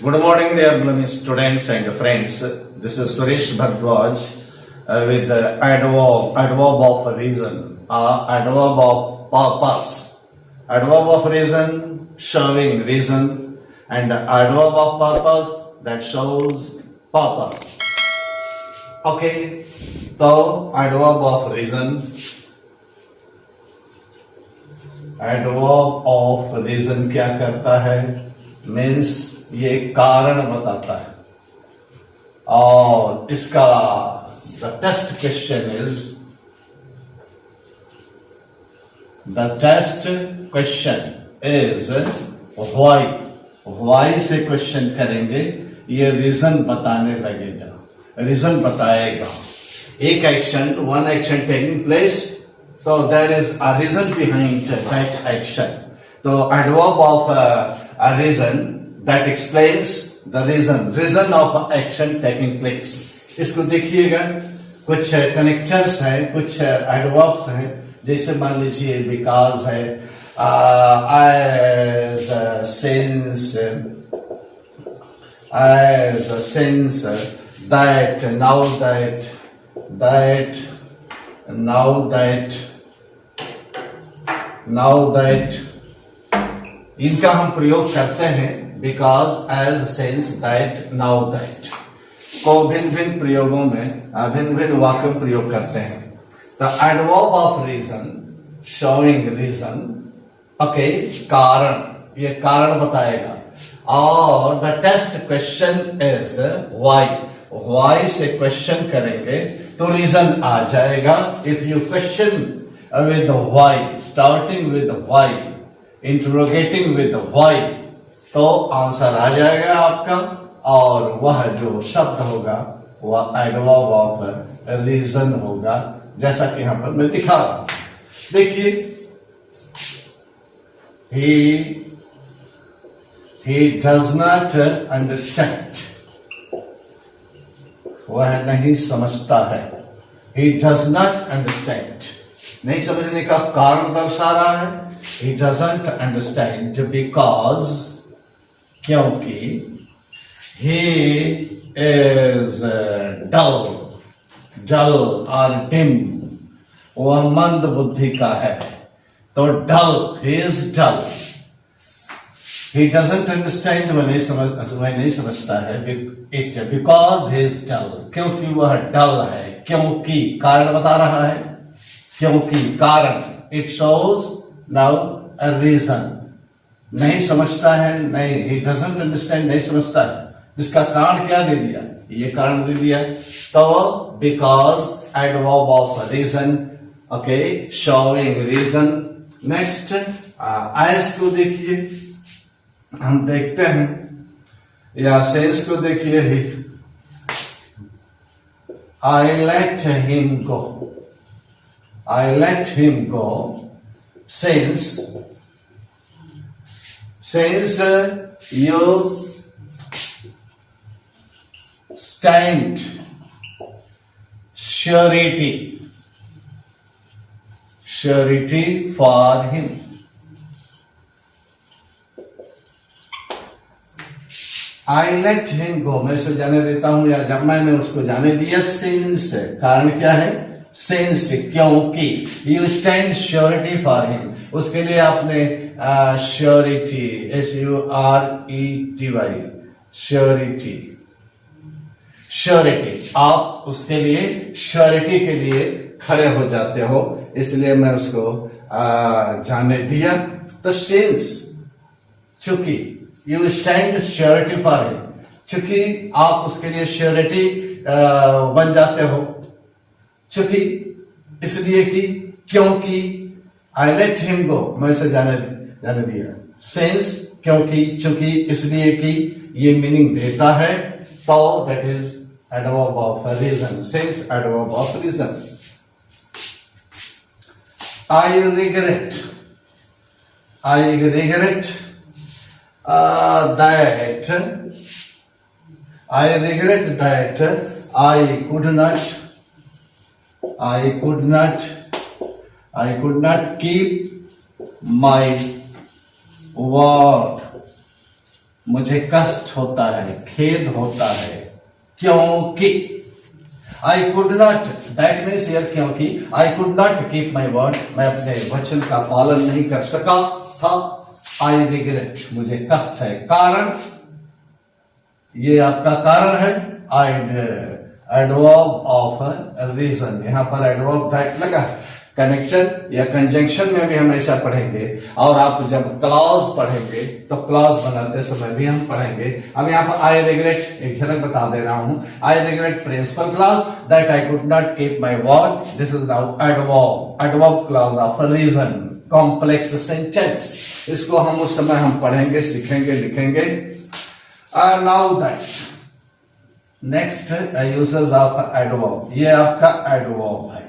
Good morning, dear blooming students and friends. This is Suresh Bhardwaj with the adverb of reason, adverb of purpose. Adverb of reason showing reason, and adverb of purpose that shows purpose. Okay, so adverb of reason. Adverb of reason क्या करता है? Means ये कारण बताता है और इसका the test question is why से क्वेश्चन करेंगे, ये रीजन बताने लगेगा, रीजन बताएगा. एक action, one action taking place, so there is a reason behind that action. So adverb of a reason that explains the reason of action taking place. इसको देखिएगा, कुछ कनेक्टर्स हैं, कुछ एडवर्ब्स हैं, जैसे मान लीजिए because है, as, since, that, now that, इनका हम प्रयोग करते हैं because, as, since, that, now that को भिन्न भिन्न प्रयोगों में भिन्न भिन्न वाक्यों में प्रयोग करते हैं. The adverb of reason showing reason, okay, कारण, ये कारण बताएगा. और the test question is why से question करेंगे तो reason आ जाएगा. If you question with why, starting with why, interrogating with why, तो आंसर आ जाएगा आपका और वह जो शब्द होगा वह एडवर्ब ऑफ रीजन होगा, जैसा कि यहां पर मैं दिखा रहा हूं. देखिए, he does not understand, वह नहीं समझता है. he does not understand, नहीं समझने का कारण दर्शा रहा है. he doesn't understand because, क्योंकि he is dull और dim, वह मंद बुद्धि का है. तो dull, he is dull. he doesn't understand, वह नहीं समझता है. because he is dull, क्योंकि वह dull है. क्योंकि कारण बता रहा है, क्योंकि कारण. it shows now a reason. नहीं समझता है, नहीं, he doesn't understand, नहीं समझता है. जिसका कारण क्या दे दिया? ये कारण दे दिया. तो because adverb of reason, okay, showing reason. next as को देखिए, हम देखते हैं, या sense को देखिए. I let him go. I let him go since you stand surety for him. I let him go, मैं उसे जाने देता हूं, या जब मैंने उसको जाने दिया. since, कारण क्या है? since, क्योंकि. you stand surety for him, उसके लिए आपने श्योरिटी, surety, श्योरिटी, आप उसके लिए श्योरिटी के लिए खड़े हो जाते हो, इसलिए मैं उसको जाने दिया. तो since, चूंकि, you stand surety for him, चूंकि आप उसके लिए श्योरिटी बन जाते हो. चूंकि, इसलिए कि, क्योंकि. I let him go, मैं उसे जाने दिया. since, क्योंकि, चूंकि, इसलिए कि, ये मीनिंग देता है. तो that is adverb of reason. since, adverb of reason. I regret that I could not keep my word मुझे कष्ट होता है, खेद होता है, क्योंकि I could not, that means here क्योंकि I could not keep my word, मैं अपने वचन का पालन नहीं कर सका था। आई रिग्रेट, मुझे कष्ट है। कारण, ये आपका कारण है। आई एडवर्ब ऑफ रीजन, यहां पर एडवर्ब दैट लगा। कनेक्शन या कंजंक्शन में भी हम ऐसा पढ़ेंगे, और आप जब क्लॉज पढ़ेंगे तो क्लॉज बनाते समय भी हम पढ़ेंगे। अब यहाँ पर आई रिग्रेट, एक झलक बता दे रहा हूं। I regret principal clause that I could not keep my word, this is now adverb, adverb clause of reason, complex sentence. इसको हम उस समय हम पढ़ेंगे, सीखेंगे, लिखेंगे। Now that, next uses of adverb, ये आपका एडवर्ब है।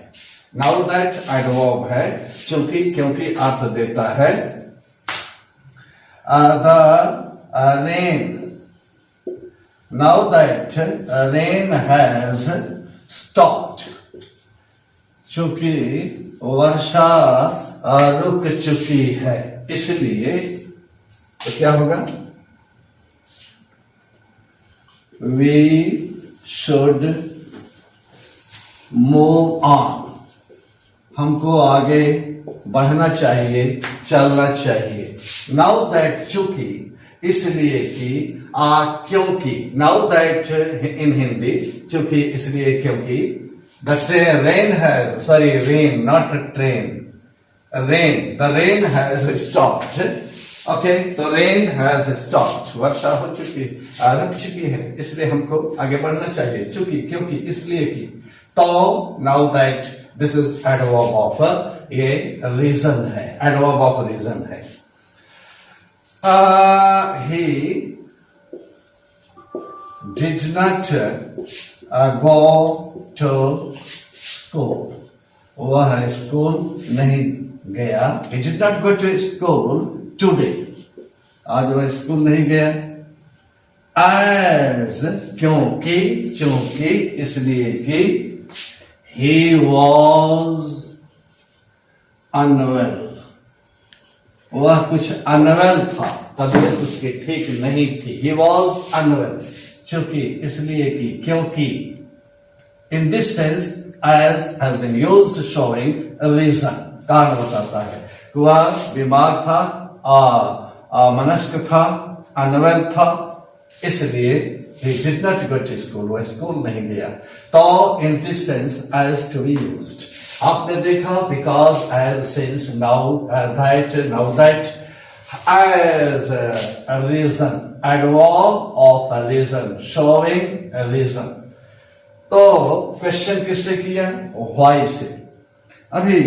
नाउ दैट एडवर्ब है, चूंकि क्योंकि अर्थ देता है। The rain, now that rain has stopped, चूंकि वर्षा रुक चुकी है, इसलिए तो क्या होगा, वी शुड मूव ऑन, हमको आगे बढ़ना चाहिए, चलना चाहिए। नाउ दैट, चूंकि, इसलिए कि, क्योंकि, नाउ दैट इन हिंदी, चूंकि, इसलिए, क्योंकि, the rain has, sorry rain not train, rain, the rain has stopped, okay, तो रेन हैज स्टॉप्ड, वर्षा हो चुकी, रुक चुकी है, इसलिए हमको आगे बढ़ना चाहिए। चूंकि, क्योंकि, इसलिए कि, तो now that, this is adverb of, ये रीजन है, एडवर्ब ऑफ रीजन है। He did not go to school, वह स्कूल नहीं गया। He did not go to school today, आज वह स्कूल नहीं गया। एज, क्योंकि, चूंकि, इसलिए कि, he was unwell, वह कुछ अनवेल था, तबीयत उसकी ठीक नहीं थी। he was unwell, चूंकि, इसलिए कि, क्योंकि। in this sense as has been used showing a reason, कारण बताता है। वह बीमार था, मनस्क था, अनवेल था, इसलिए he did not go to school, वह स्कूल नहीं गया। तो in this sense as to be used, आपने देखा because, as, since, now, that, now that, as a reason, adverb of a reason, showing a reason। तो question किससे किया, why से। अभी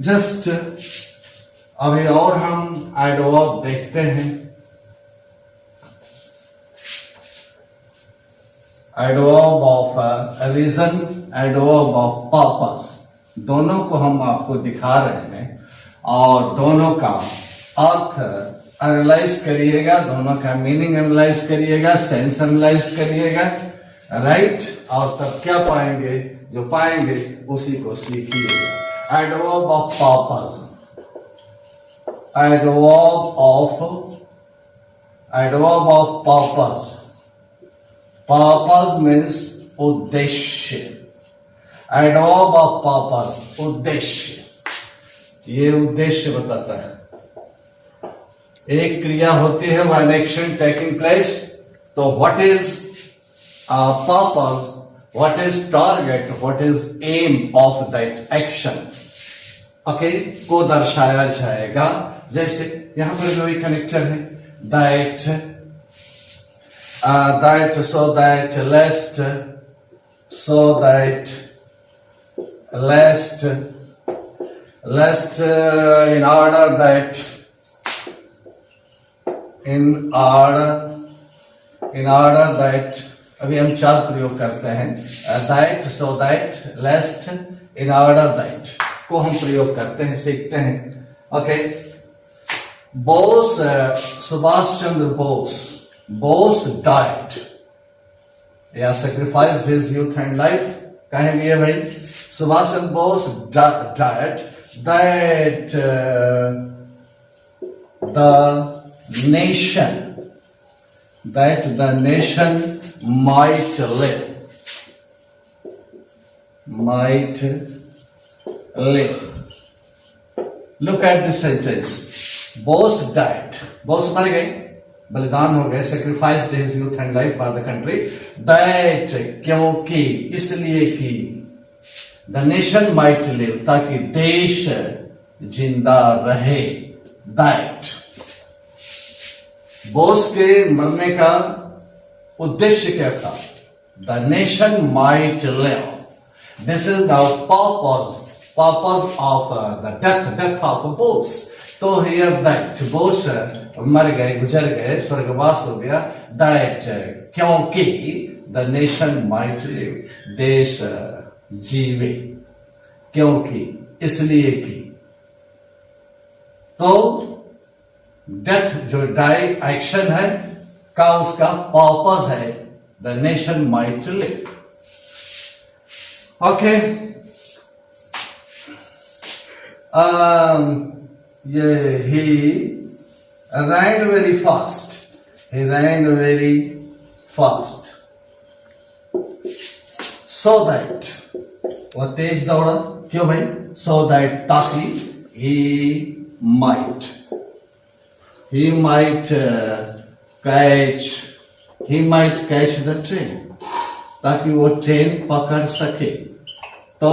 जस्ट अभी और हम एडवर्ब देखते हैं। Adverb of reason, adverb of purpose, दोनों को हम आपको दिखा रहे हैं, और दोनों का अर्थ एनालाइज करिएगा, दोनों का मीनिंग एनालाइज करिएगा, सेंस एनालाइज करिएगा, राइट। और तब क्या पाएंगे, जो पाएंगे उसी को सीखिएगा। Adverb of purpose, adverb of purpose, purpose means उद्देश्य, एडवर्ब ऑफ पर्पस, उद्देश्य, ये उद्देश्य बताता है। एक क्रिया होती है, वन एक्शन टेकिंग प्लेस, तो what is purpose, what is target, what is aim of that action, okay, को दर्शाया जाएगा। जैसे यहां पर जो एक कनेक्टर है, that, that, so that, lest, so that, lest, in order that, in order that, अभी हम चार प्रयोग करते हैं। that, so that, lest, in order that को हम प्रयोग करते हैं, सीखते हैं, ओके। बोस, सुभाष चंद्र बोस died, या sacrificed his youth and life, कहेंगे भाई, Subhash Chandra Bose died that the nation that the nation might live. Might live. Look at this sentence. Bose died. Bose मर गए, बलिदान हो गए, sacrificed his youth and life for the country. That क्योंकि, इसलिए कि the nation might live, ताकि देश जिंदा रहे. That बोस के मरने का उद्देश्य क्या था? The nation might live. This is the purpose of the death of Bose. तो here that बोस मर गए, गुजर गए, स्वर्गवास हो गया. That क्योंकि the nation might live, देश जीवे, क्योंकि, इसलिए कि. तो डेथ जो डाई एक्शन है का उसका पर्पस है the nation might live. Okay, ये he ran very fast. He ran very fast so that, वो तेज दौड़ा. क्यों भाई? सो दैट, ताकि ही might catch the train, ताकि वो ट्रेन पकड़ सके. तो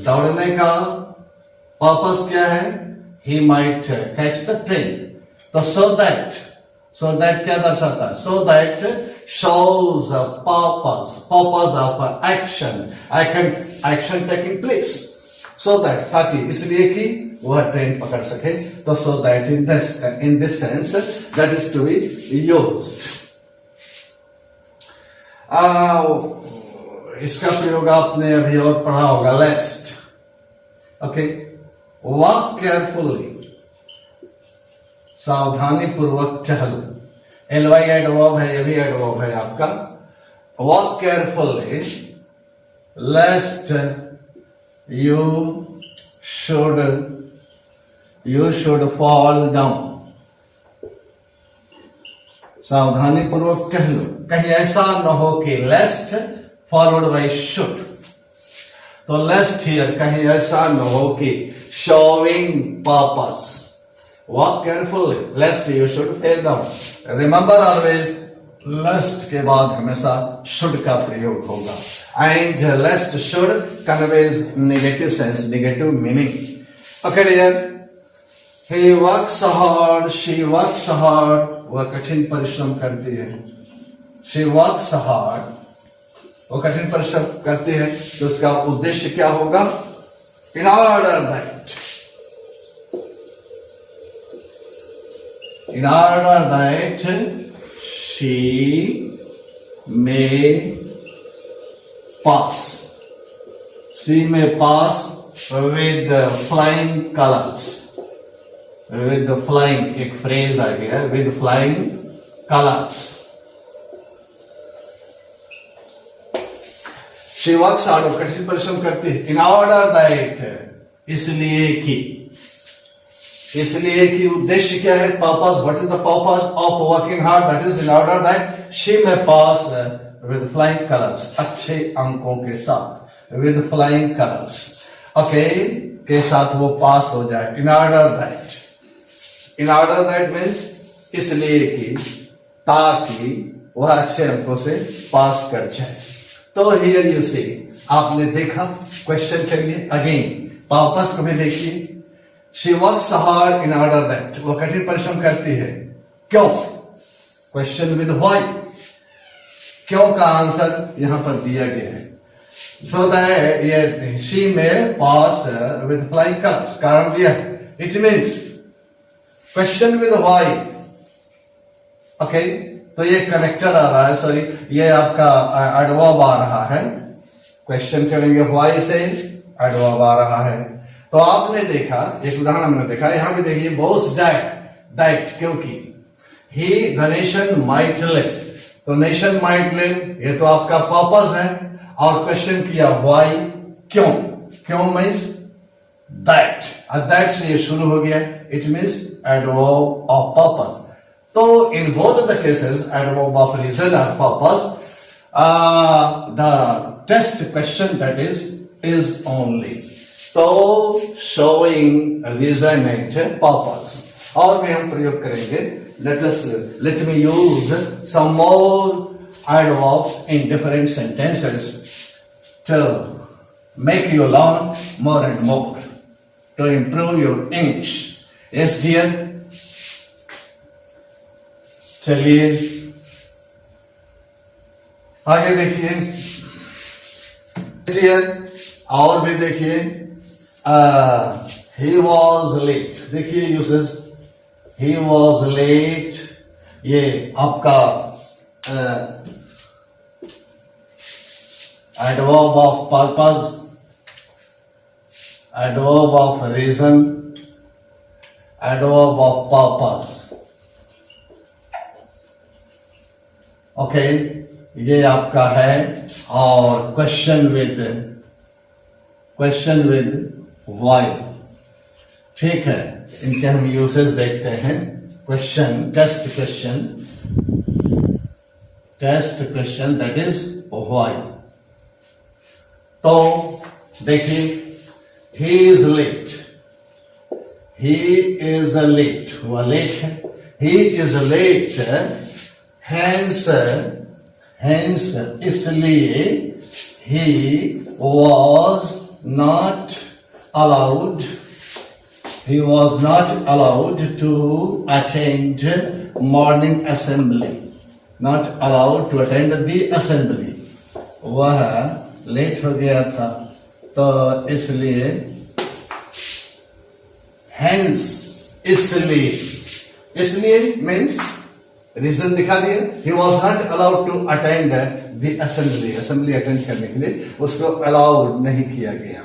दौड़ने का पर्पस क्या है? he might catch the train. तो so that क्या दर्शाता है? so that shows a purpose of action taking place. so that, ताकि, इसलिए कि वह ट्रेन पकड़ सके. तो so that in this sense that is to be used. इसका प्रयोग आपने अभी और पढ़ा होगा. lest. ओके, walk carefully, सावधानी पूर्वक चलो. ly एडवर्ब है, ये भी एडवर्ब है आपका. walk carefully lest you should fall down. सावधानी पूर्वक चलो, कहीं ऐसा न हो कि lest followed by should. तो lest here कहीं ऐसा न हो कि showing purpose. walk carefully lest you should fall down. remember always lest के बाद हमेशा should का प्रयोग होगा. and lest should conveys negative sense, negative meaning. Okay dear, he works hard, she works hard, वह कठिन परिश्रम करती है. she works hard, वो कठिन परिश्रम करती है. तो उसका उद्देश्य क्या होगा? in order that she may pass. She may pass with flying colors. With the flying, एक फ्रेज आ गया, with flying colors. She works hard, कठिन परिश्रम करती है. in order that, इसलिए कि उद्देश्य क्या है? purpose. what is the purpose of working hard? that is in order that she may pass with flying colors, अच्छे अंकों के साथ. with flying colors, okay, के साथ वो पास हो जाए. in order that means इसलिए कि, ताकि वह अच्छे अंकों से पास कर जाए. तो here you see, आपने देखा. क्वेश्चन करिए अगेन, पर्पस को भी देखिए. she works hard in order that, वो कठिन परिश्रम करती है. क्यों? Question with why. क्यों का आंसर यहां पर दिया गया है. so that she may pass with flying colors, कारण दिया. it means question with why. Okay, तो ये कनेक्टर आ रहा है, सॉरी, ये आपका एडवर्ब आ रहा है. क्वेश्चन करेंगे why से, एडवर्ब आ रहा है. तो आपने देखा, एक उदाहरण हमने देखा. यहां भी देखिए, बोस डाइट, क्योंकि he the nation might live. तो नेशन माइट लिव, ये तो आपका पर्पस है. और क्वेश्चन किया why, क्यों. क्यों मीन्स दैट, दैट से ये शुरू हो गया. It means adverb of purpose. तो So in both the cases, adverb of reason or purpose, the test question that is only. So showing reason and purpose. और भी हम प्रयोग करेंगे. Let me use some more adverbs in different sentences to make you learn more and more, to improve your English. Yes, dear. चलिए आगे देखिए. और भी देखिए. he was late. देखिए यूसेस. he was late. ये आपका adverb of purpose, adverb of reason, adverb of purpose. Okay, ये आपका है. और क्वेश्चन विद वाई. ठीक है, इनके हम यूसेज देखते हैं. Question, test question that is why. तो देखिए, ही इज लेट. हुआ लेट है. He is late. Hence, इसलिए he was not allowed to attend morning assembly. Not allowed to attend the assembly. वह लेट हो गया था, तो इसलिए hence, इसलिए means रीजन दिखा दिया. He was not allowed to attend the assembly attend करने के लिए उसको अलाउड नहीं किया गया.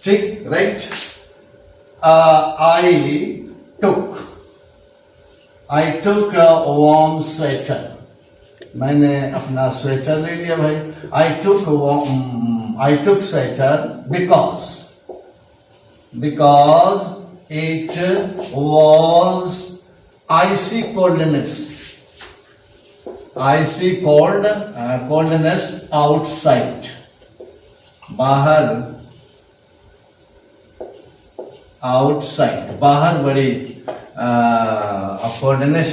ठीक, right. I took a warm sweater. मैंने अपना स्वेटर ले लिया भाई. I took sweater because it was icy coldness outside. बाहर बड़ी coldness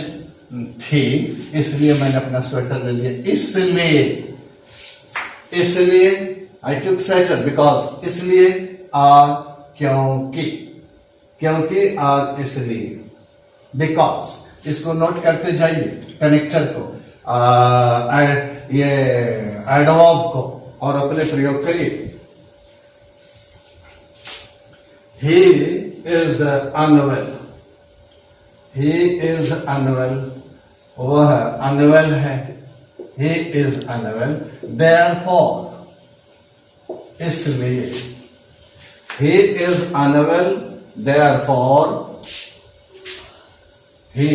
थी, इसलिए मैंने अपना स्वेटर ले लिया. इसलिए I took sweater because, इसलिए क्योंकि और इसलिए. बिकॉज, इसको नोट करते जाइए. कनेक्टर को, ये एडवर्ब को, और अपने प्रयोग करिए. He is unwell. वह अनवेल है. He is unwell. देयरफॉर, इसलिए. He is unwell. Therefore He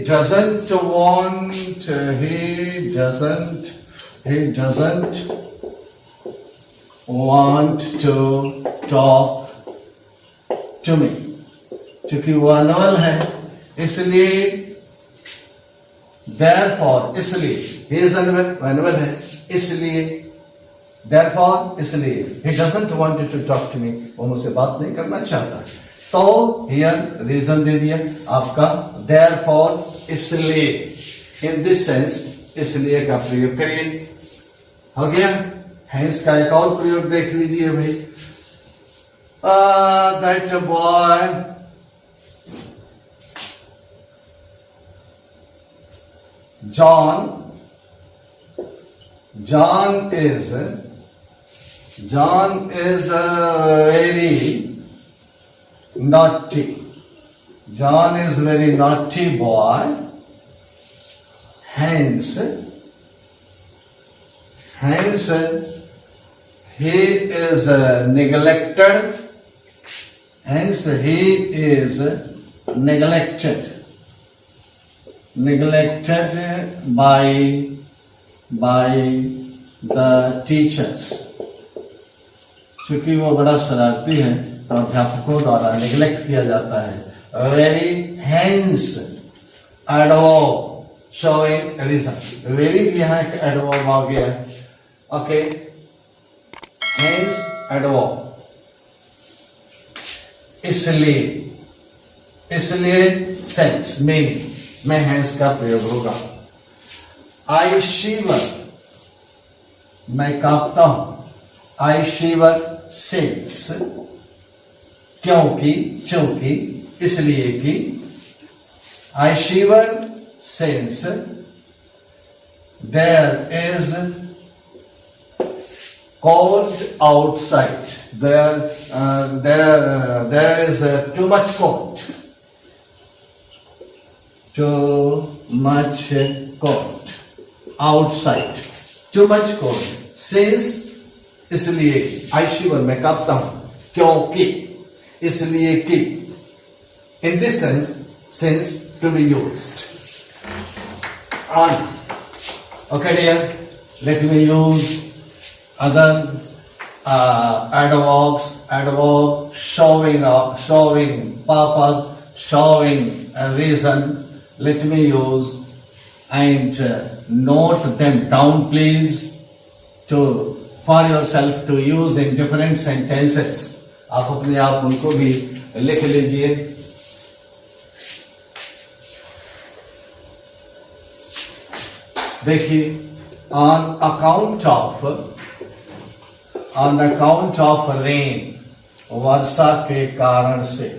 doesn't want to talk to me. क्योंकि वो अनवेल है, इसलिए. therefore, इसलिए. he is अनवेल है, इसलिए. therefore, इसलिए. he doesn't want to talk to me. वो मुझसे बात नहीं करना चाहता. तो हियर रीजन दे दिया आपका. therefore, इसलिए. इन दिस सेंस, इसलिए का प्रयोग करिए. हो गया. hence का एक और प्रयोग देख लीजिए भाई. that boy John is very naughty. John is very naughty boy. Hence he is neglected. Hence he is neglected by the teachers. क्योंकि वो बड़ा शरारती है, तो अध्यापकों द्वारा निग्लेक्ट किया जाता है। Very hence adverb showing reason, very भी यहाँ एक एडवर्ब आ गया है। ओके, हेंस एडवर्ब, इसलिए, इसलिए सेंस मीनिंग में हेंस का प्रयोग होगा। आई शिवर, मैं कांपता हूं। आई शिवर सिंस, क्योंकि, चूंकि, इसलिए कि। I shiver since there is cold outside, there is too much cold, too much cold outside, too much cold since, इसलिए, आई शिवर मैं कांपता हूं, क्योंकि, इसलिए कि। in this sense, since to be used on. Okay dear, let me use other adverbs, adverb showing up, showing purpose, showing a reason. Let me use and note them down please to for yourself to use in different sentences. आप अपने आप उनको भी लिख लीजिए। देखिए, on account of rain, वर्षा के कारण से।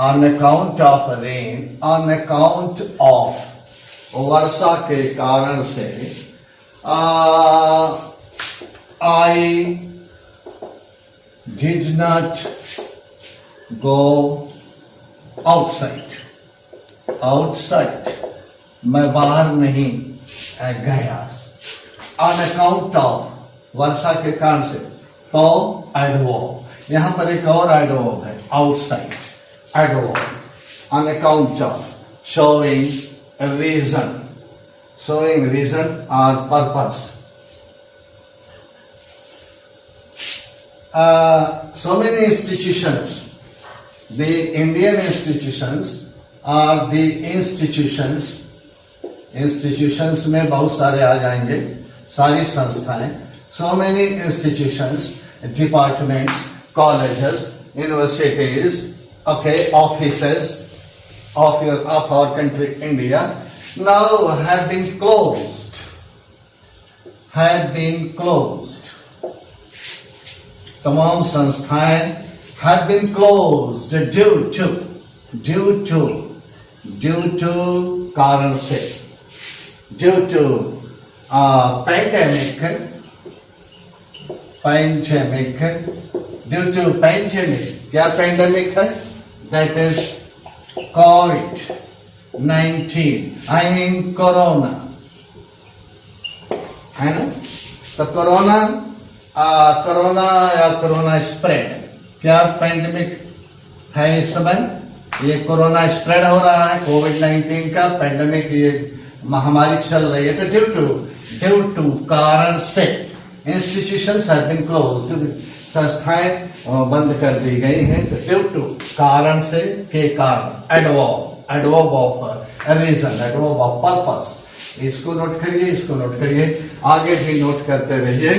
on account of rain, on account of, वर्षा के कारण से। I did not go outside, outside, मैं बाहर नहीं गया। on account of, वर्षा के कारण से, तो एडवर्ब। यहां पर एक और एडवर्ब है, outside adverb. On account of, showing reason, showing reason or purpose. So many institutions, the Indian institutions are the institutions, institutions में बहुत सारे आ जाएंगे, सारी संस्थाएं। So many institutions, departments, colleges, universities, okay, offices of our country India now have been closed. तमाम संस्थाएं have been closed due to कारण से, due to pandemic, due to pandemic, क्या pandemic है? That is COVID-19, I mean corona, है ना? तो corona spread, क्या पैंडेमिक है इस समय? ये कोरोना स्प्रेड हो रहा है, कोविड-19 का पैंडेमिक, ये महामारी चल रही है। तो ड्यू टू कारण से, इंस्टीट्यूशंस हैव बीन क्लोज्ड, संस्थाएं बंद कर दी गई हैं। तो ड्यू टू कारण से, के कारण, adverb of reason, adverb of purpose. इसको नोट करिए, इसको नोट करिए, आगे भी नोट करते रहिए।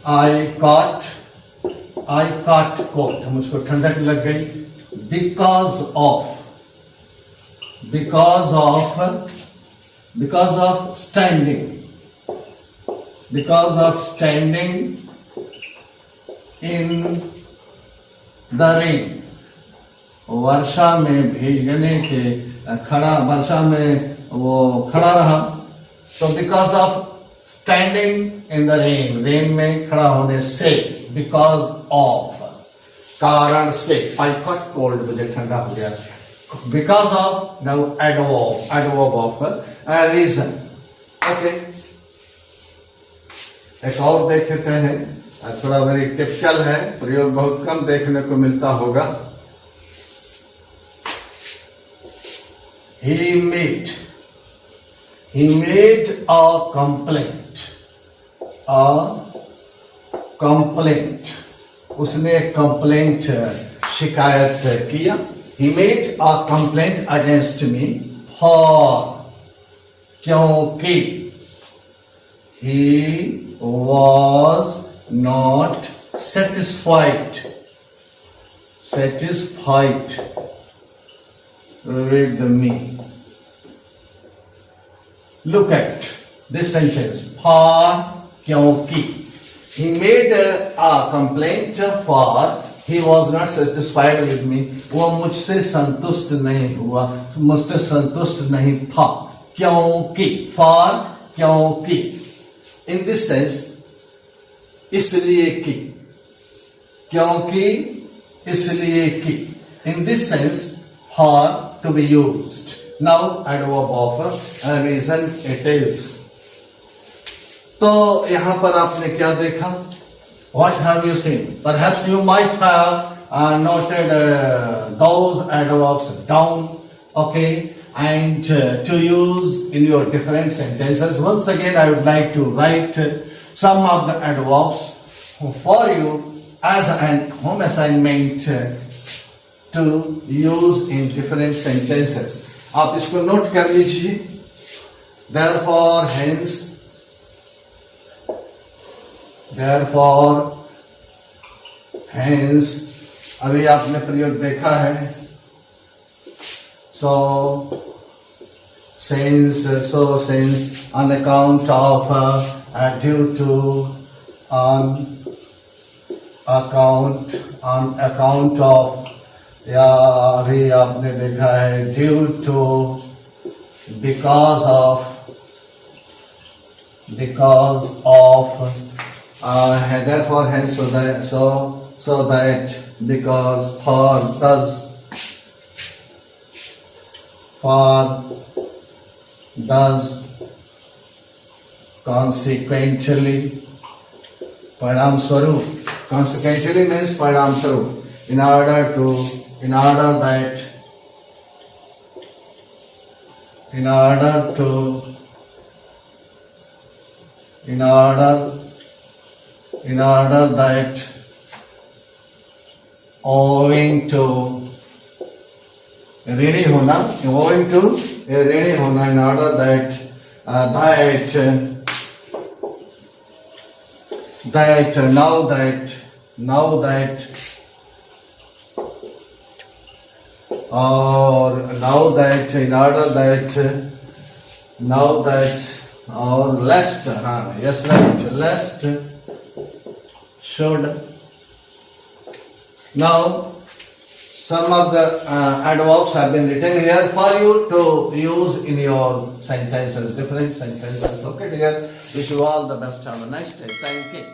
I caught cold, मुझको ठंडक लग गई। because of standing in the rain, वर्षा में भीगने के, वर्षा में वो खड़ा रहा। तो because of standing in the rain में खड़ा होने से, because of, कारण से, I caught cold, मुझे ठंडा हो गया। because of, now adverb of reason. okay, एक और देखते हैं, थोड़ा वेरी टिपिकल है, प्रयोग बहुत कम देखने को मिलता होगा। He made a complaint complaint, उसने कंप्लेंट शिकायत किया. He made a complaint against me for, क्योंकि he was not satisfied with me. Look at this sentence. For, क्योंकि. He made a complaint for, he was not satisfied with me. वो मुझसे संतुष्ट नहीं हुआ, मुझसे संतुष्ट नहीं था. क्योंकि, for, क्योंकि. In this sense, इसलिए कि, क्योंकि, इसलिए कि. In this sense, for to be used. Now, adverb of reason it is. तो यहां पर आपने क्या देखा? What have you seen? Perhaps you might have noted those adverbs down, okay, and to use in your different sentences. Once again, I would like to write some of the adverbs for you as an home assignment to use in different sentences. आप इसको note कर लीजिए. Therefore, hence, अभी आपने प्रयोग देखा है. So since on account of due to on account of, या अभी आपने देखा है due to, because of therefore hence, so that because, for does consequently, परिणाम स्वरूप. Consequently means परिणाम स्वरूप. In order that owing to ऋणी होना, in order that or lest, yes, right, lest should. Now some of the adverbs have been written here for you to use in your sentences, different sentences. Okay dear, wish you all the best. Have a nice day. Thank you.